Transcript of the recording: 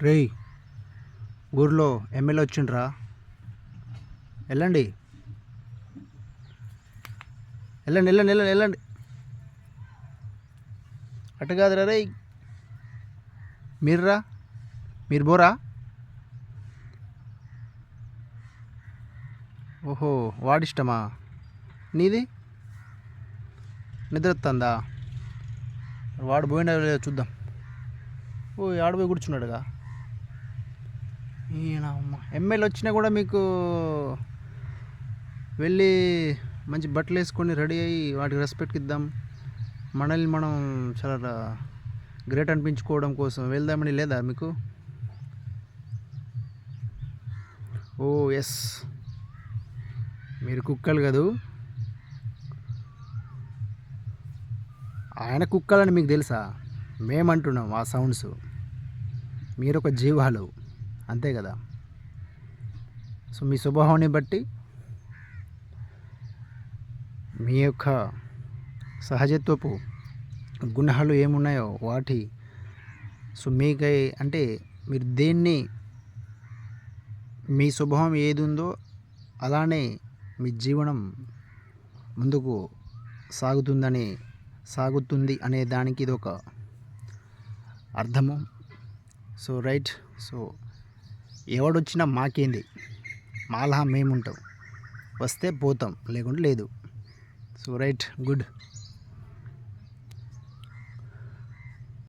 రేయ్, ఊర్లో ఎమ్మెల్యే వచ్చిండ్రా, వెళ్ళండి వెళ్ళండి వెళ్ళండి వెళ్ళండి వెళ్ళండి. అటు కాదురా రేయ్, మీర్రా, మీరు బోరా. ఓహో, వాడిష్టమా నీది? నిద్ర వస్తుందా? వాడు పోయినా లేదో చూద్దాం. ఓ, ఆడపోయి కూర్చున్నాడుగా. ఈయన అమ్మ, ఎమ్మెల్యే వచ్చినా కూడా మీకు వెళ్ళి మంచి బట్టలు వేసుకొని రెడీ అయ్యి వాటికి రెస్పెక్ట్ ఇద్దాం, మనల్ని మనం చాలా గ్రేట్ అనిపించుకోవడం కోసం వెళ్దామని లేదా మీకు? ఓ ఎస్, మీరు కుక్కలు కదూ. ఆయన కుక్కలని మీకు తెలుసా? మేమంటున్నాం ఆ సౌండ్స్. మీరు ఒక జీవాలు, అంతే కదా. సో మీ స్వభావాన్ని బట్టి, మీ యొక్క సహజత్వపు గుణాలు ఏమున్నాయో వాటి, సో మీకై అంటే మీరు దేన్ని, మీ స్వభావం ఏది ఉందో అలానే మీ జీవనం ముందుకు సాగుతుంది అనే దానికి ఇది ఒక అర్థము. So right. సో ఎవడొచ్చినా మాకేంది, మాలా మేముంటాం, వస్తే పోతాం, లేకుంటే లేదు. So right, good.